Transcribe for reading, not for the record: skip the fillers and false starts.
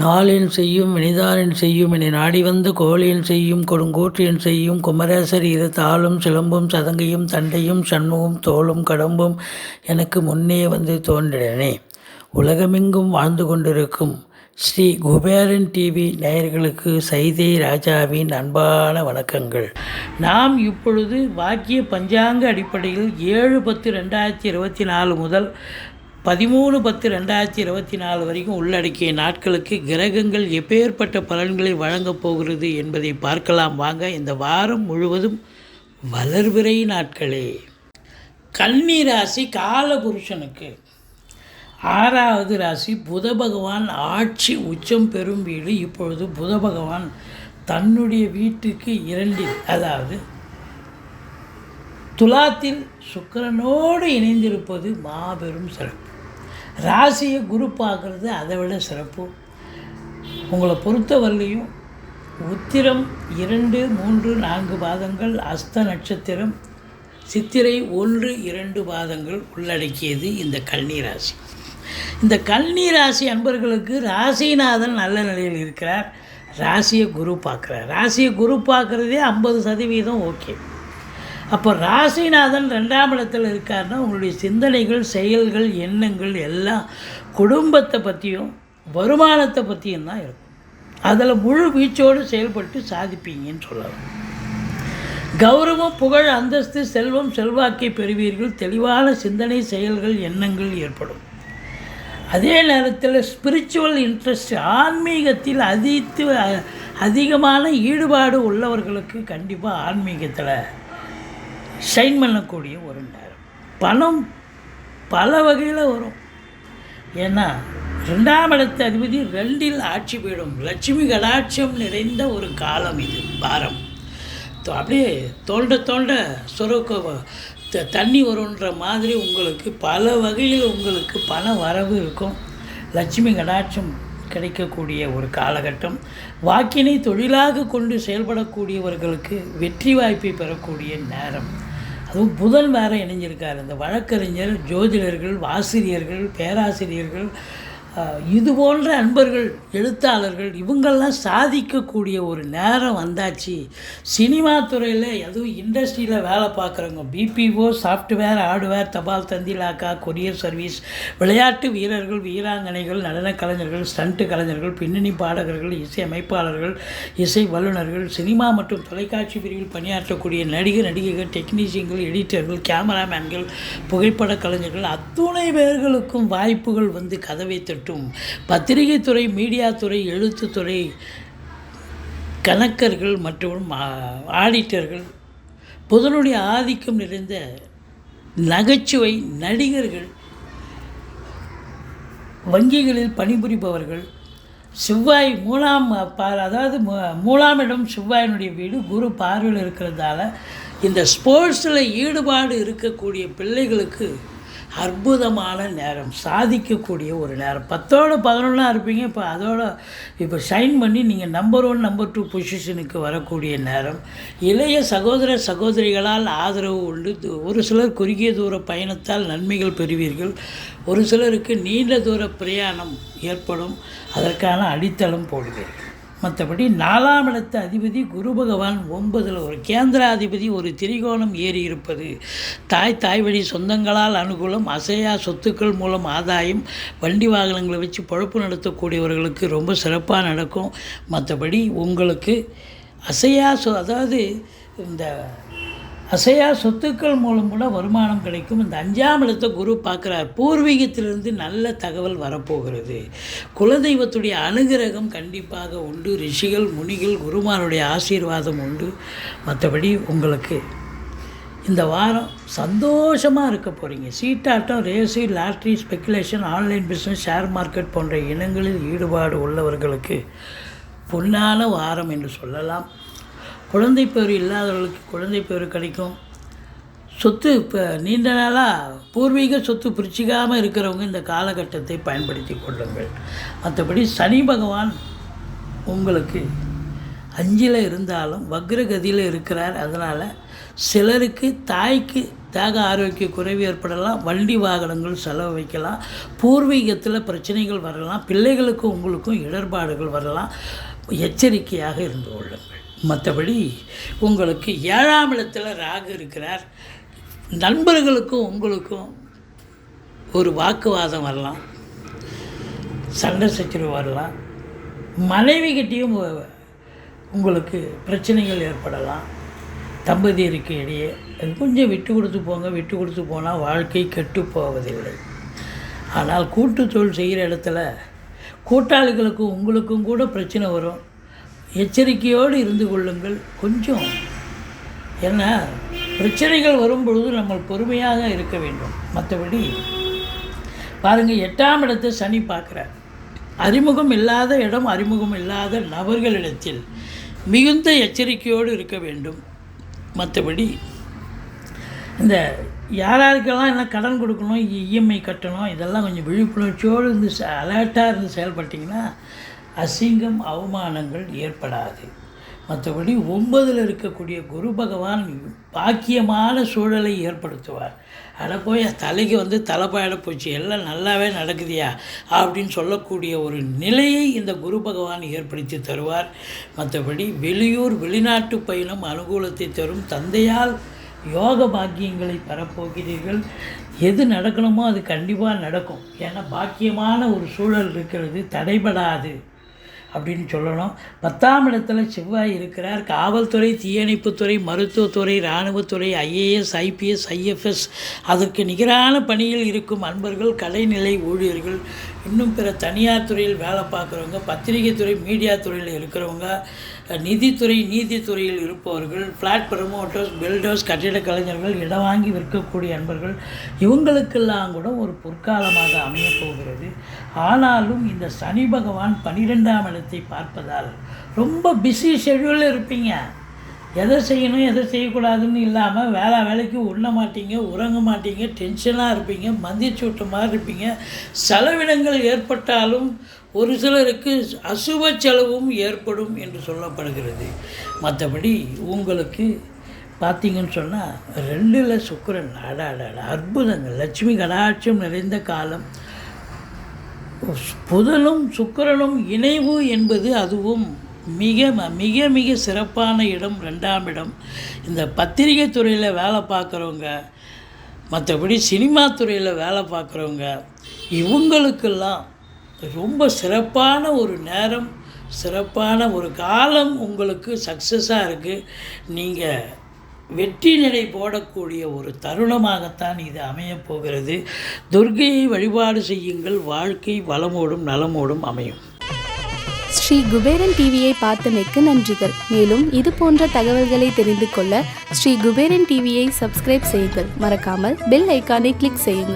நாளின் செய்யும் வினிதானின் செய்யும் இனி நாடி வந்த கோழியின் செய்யும் கொடுங்கூற்றியன் செய்யும் குமரேசர் இரு தாளும் சிலம்பும் சதங்கையும் தண்டையும் சண்முகம் தோளும் கடம்பும் எனக்கு முன்னே வந்து தோன்றினே. உலகமெங்கும் வாழ்ந்து கொண்டிருக்கும் ஸ்ரீ குபேரன் டிவி நேயர்களுக்கு சைதை ராஜாவின் அன்பான வணக்கங்கள். நாம் இப்பொழுது வாக்கிய பஞ்சாங்க அடிப்படையில் 7/10/2024 முதல் 13/10/2024 வரைக்கும் உள்ளடக்கிய நாட்களுக்கு கிரகங்கள் எப்பேற்பட்ட பலன்களை வழங்கப் போகிறது என்பதை பார்க்கலாம் வாங்க. இந்த வாரம் முழுவதும் வளர்பிறை நாட்களே. கன்னி ராசி காலபுருஷனுக்கு 6வது ராசி. புத பகவான் ஆட்சி உச்சம் பெறும் வீடு. இப்பொழுது புத பகவான் தன்னுடைய வீட்டுக்கு 2 அதாவது துலாத்தில் சுக்கிரனோடு இணைந்திருப்பது மாபெரும் சிறப்பு. ராசியை குரு பார்க்குறது அதை விட சிறப்பு. உங்களை பொறுத்தவரையிலையும் உத்திரம் 2, 3, 4 பாதங்கள், அஸ்த நட்சத்திரம், சித்திரை 1, 2 பாதங்கள் உள்ளடக்கியது இந்த கன்னி ராசி. இந்த கன்னி ராசி அன்பர்களுக்கு ராசிநாதன் நல்ல நிலையில் இருக்கிறார். ராசியை குரு பார்க்குறார். ராசியை குரு பார்க்குறதே 50% ஓகே. அப்போ ராசிநாதன் 2ஆம் இடத்தில் இருக்காருன்னா உங்களுடைய சிந்தனைகள், செயல்கள், எண்ணங்கள் எல்லாம் குடும்பத்தை பற்றியும் வருமானத்தை பற்றியும் தான் இருக்கும். அதில் முழு வீச்சோடு செயல்பட்டு சாதிப்பீங்கன்னு சொல்லலாம். கௌரவம், புகழ், அந்தஸ்து, செல்வம், செல்வாக்கை பெறுவீர்கள். தெளிவான சிந்தனை, செயல்கள், எண்ணங்கள் ஏற்படும். அதே நேரத்தில் ஸ்பிரிச்சுவல் இன்ட்ரெஸ்ட், ஆன்மீகத்தில் அதிகமான ஈடுபாடு உள்ளவர்களுக்கு கண்டிப்பாக ஆன்மீகத்தில் ஷைன் பண்ணக்கூடிய ஒரு நேரம். பணம் பல வகையில் வரும். ஏன்னா 2ஆம் இடத்து அதிபதி 2இல் ஆட்சி போயிடும். லட்சுமி கடாட்சம் நிறைந்த ஒரு காலம் இது. வாரம் அப்படியே தோண்ட சுரக்க தண்ணி வரும்ன்ற மாதிரி உங்களுக்கு பல வகையில் உங்களுக்கு பண வரவு இருக்கும். லட்சுமி கடாட்சம் கிடைக்கக்கூடிய ஒரு காலகட்டம். வாக்கினை தொழிலாக கொண்டு செயல்படக்கூடியவர்களுக்கு வெற்றி வாய்ப்பை பெறக்கூடிய நேரம். அதுவும் புதன் வேறு இணைஞ்சிருக்கார். இந்த வழக்கறிஞர், ஜோதிடர்கள், ஆசிரியர்கள், பேராசிரியர்கள், இது போன்ற அன்பர்கள், எழுத்தாளர்கள் இவங்கெல்லாம் சாதிக்கக்கூடிய ஒரு நேரம் வந்தாச்சு. சினிமா துறையில் எதுவும் இண்டஸ்ட்ரியில் வேலை பார்க்குறவங்க, பிபிஓ, சாஃப்ட்வேர், ஹார்ட்வேர், தபால் தந்தி லாக்கா, கொரியர் சர்வீஸ், விளையாட்டு வீரர்கள், வீராங்கனைகள், நடன கலைஞர்கள், ஸ்டண்ட்டு கலைஞர்கள், பின்னணி பாடகர்கள், இசை அமைப்பாளர்கள், இசை வல்லுநர்கள், சினிமா மற்றும் தொலைக்காட்சி பிரிவில் பணியாற்றக்கூடிய நடிகர், நடிகைகள், டெக்னீஷியன்கள், எடிட்டர்கள், கேமராமேன்கள், புகைப்பட கலைஞர்கள் அத்துணை பேர்களுக்கும் வாய்ப்புகள் வந்து கதவை தட்டும். பத்திரிகை துறை, மீடியா துறை, எழுத்துத்துறை, கணக்கர்கள் மற்றும் ஆடிட்டர்கள், புதனுடைய ஆதிக்கம் நிறைந்த நகைச்சுவை நடிகர்கள், வங்கிகளில் பணிபுரிபவர்கள், செவ்வாய் 3ஆம் இடம் செவ்வாயினுடைய வீடு, குரு பார்வையில் இருக்கிறதால இந்த ஸ்போர்ட்ஸில் ஈடுபாடு இருக்கக்கூடிய பிள்ளைகளுக்கு அற்புதமான நேரம், சாதிக்கக்கூடிய ஒரு நேரம். 10ஓட 11 இருப்பீங்க. இப்போ ஷைன் பண்ணி நீங்கள் நம்பர் 1, நம்பர் 2 பொசிஷனுக்கு வரக்கூடிய நேரம். இளைய சகோதர சகோதரிகளால் ஆதரவு உண்டு. ஒரு சிலர் குறுகிய தூர பயணத்தால் நன்மைகள் பெறுவீர்கள். ஒரு சிலருக்கு நீண்ட தூர பிரயாணம் ஏற்படும். அதற்கான அடித்தளம் போடுவீர்கள். மற்றபடி 4ஆம் இடத்து அதிபதி குரு பகவான் 9இல் ஒரு கேந்திராதிபதி ஒரு திரிகோணம் ஏறி இருப்பது தாய் வழி சொந்தங்களால் அனுகூலம், அசையா சொத்துக்கள் மூலம் ஆதாயம், வண்டி வாகனங்களை வச்சு பொழப்பு நடத்தக்கூடியவர்களுக்கு ரொம்ப சிறப்பாக நடக்கும். மற்றபடி உங்களுக்கு அதாவது இந்த அசையா சொத்துக்கள் மூலம் கூட வருமானம் கிடைக்கும். இந்த 5ஆம் இடத்தை குரு பார்க்குறார். பூர்வீகத்திலிருந்து நல்ல தகவல் வரப்போகிறது. குலதெய்வத்துடைய அனுகிரகம் கண்டிப்பாக உண்டு. ரிஷிகள், முனிகள், குருமாருடைய ஆசீர்வாதம் உண்டு. மற்றபடி உங்களுக்கு இந்த வாரம் சந்தோஷமாக இருக்க போகிறீங்க. சீட்டாட்டம், race, lottery, speculation, online business, share market போன்ற இனங்களில் ஈடுபாடு உள்ளவர்களுக்கு பொன்னான வாரம் என்று சொல்லலாம். குழந்தை பேர் இல்லாதவர்களுக்கு குழந்தை பேர் கிடைக்கும். சொத்து இப்போ நீண்ட நாளாக பூர்வீக சொத்து பிரிச்சிக்காமல் இருக்கிறவங்க இந்த காலகட்டத்தை பயன்படுத்தி கொள்ளுங்கள். மற்றபடி சனி பகவான் உங்களுக்கு 5இல் இருந்தாலும் வக்ரகதியில் இருக்கிறார். அதனால் சிலருக்கு தாய்க்கு தேக ஆரோக்கிய குறைவு ஏற்படலாம், வண்டி வாகனங்கள் செலவு வைக்கலாம், பூர்வீகத்தில் பிரச்சனைகள் வரலாம், பிள்ளைகளுக்கும் உங்களுக்கும் இடர்பாடுகள் வரலாம். எச்சரிக்கையாக இருந்து கொள்ளுங்கள். மற்றபடி உங்களுக்கு 7ஆம் இடத்துல ராகு இருக்கிறார். நண்பர்களுக்கும் உங்களுக்கும் ஒரு வாக்குவாதம் வரலாம், சண்டை சச்சரவு வரலாம், மனைவிகிட்டையும் உங்களுக்கு பிரச்சனைகள் ஏற்படலாம். தம்பதியருக்கு இடையே கொஞ்சம் விட்டு கொடுத்து போங்க. விட்டு கொடுத்து போனால் வாழ்க்கை கெட்டு போவதில்லை. ஆனால் கூட்டு தொழில் செய்கிற இடத்துல கூட்டாளிகளுக்கும் உங்களுக்கும் கூட பிரச்சனை வரும். எச்சரிக்கையோடு இருந்து கொள்ளுங்கள். கொஞ்சம் ஏன்னா பிரச்சனைகள் வரும் பொழுது நம்ம பொறுமையாக இருக்க வேண்டும். மற்றபடி பாருங்கள், 8ஆம் இடத்தை சனி பார்க்குறார். அறிமுகம் இல்லாத இடம், அறிமுகம் இல்லாத நபர்களிடத்தில் மிகுந்த எச்சரிக்கையோடு இருக்க வேண்டும். மற்றபடி இந்த யாராருக்கெல்லாம் என்ன கடன் கொடுக்கணும், இஎம்ஐ கட்டணும், இதெல்லாம் கொஞ்சம் விழிப்புணர்ச்சியோடு இருந்து அலர்ட்டாக இருந்து செயல்பட்டிங்கன்னா அசிங்கம் அவமானங்கள் ஏற்படாது. மற்றபடி 9ல் இருக்கக்கூடிய குரு பகவான் பாக்கியமான சூழலை ஏற்படுத்துவார். போய் தலைக்கு தலைப்பாயிட போச்சு, எல்லாம் நல்லாவே நடக்குதியா அப்படின்னு சொல்லக்கூடிய ஒரு நிலையை இந்த குரு பகவான் ஏற்படுத்தி தருவார். மற்றபடி வெளியூர் வெளிநாட்டு பயணம் அனுகூலத்தை தரும். தந்தையால் யோக பாக்கியங்களை பெறப்போகிறீர்கள். எது நடக்கணுமோ அது கண்டிப்பாக நடக்கும். ஏன்னா பாக்கியமான ஒரு சூழல் இருக்கிறது, தடைபடாது அப்படின்னு சொல்லணும். 10ஆம் இடத்துல செவ்வாய் இருக்கிறார். காவல்துறை, தீயணைப்புத்துறை, மருத்துவத்துறை, இராணுவத்துறை, ஐஏஎஸ், ஐபிஎஸ், ஐஎஃப்எஸ் அதற்கு நிகரான பணியில் இருக்கும் அன்பர்கள், கலைநிலை ஊழியர்கள், இன்னும் பிற தனியார் துறையில் வேலை பார்க்குறவங்க, பத்திரிகை துறை, மீடியா துறையில் இருக்கிறவங்க, நிதித்துறை, நீதித்துறையில் இருப்பவர்கள், ஃப்ளாட் ப்ரமோட்டர்ஸ், பில்டர்ஸ், கட்டிடக் கலைஞர்கள், இடம் வாங்கி விற்கக்கூடிய அன்பர்கள், இவங்களுக்கெல்லாம் கூட ஒரு பொற்காலமாக அமையப் போகிறது. ஆனாலும் இந்த சனி பகவான் 12ஆம் இடத்தை பார்ப்பதால் ரொம்ப பிஸி ஷெட்யூலில் இருப்பீங்க. எதை செய்யணும் எதை செய்யக்கூடாதுன்னு இல்லாமல் வேலைக்கு உண்ண மாட்டீங்க, உறங்க மாட்டீங்க, டென்ஷனாக இருப்பீங்க, மந்திச்சூட்ட மாதிரி இருப்பீங்க. செலவினங்கள் ஏற்பட்டாலும் ஒரு சிலருக்கு அசுப செலவும் ஏற்படும் என்று சொல்லப்படுகிறது. மற்றபடி உங்களுக்கு பார்த்திங்கன்னு சொன்னால் 2ல் சுக்கிரன், அற்புதங்கள், லட்சுமி கடாட்சம் நிறைந்த காலம். புதனும் சுக்கிரனும் இணைவு என்பது அதுவும் மிக மிக மிக சிறப்பான இடம், 2ஆம் இடம். இந்த பத்திரிகை துறையில் வேலை பார்க்குறவங்க, மற்றபடி சினிமா துறையில் வேலை பார்க்குறவங்க, இவங்களுக்கெல்லாம் ரொம்ப சிறப்பான ஒரு நேரம், சிறப்பான ஒரு காலம் உங்களுக்கு சக்ஸஸாக இருக்குது. நீங்கள் வெற்றி நடை போடக்கூடிய ஒரு தருணமாகத்தான் இது அமையப் போகிறது. துர்க்கையை வழிபாடு செய்யுங்கள். வாழ்க்கை வளமோடும் நலமோடும் அமையும். ஸ்ரீ குபேரன் டிவியை பார்த்தமைக்கு நன்றிகள். மேலும் இது போன்ற தகவல்களை தெரிந்து கொள்ள ஸ்ரீ குபேரன் டிவியை சப்ஸ்கிரைப் செய்யுங்கள். மறக்காமல் பெல் ஐக்கானை கிளிக் செய்யுங்கள்.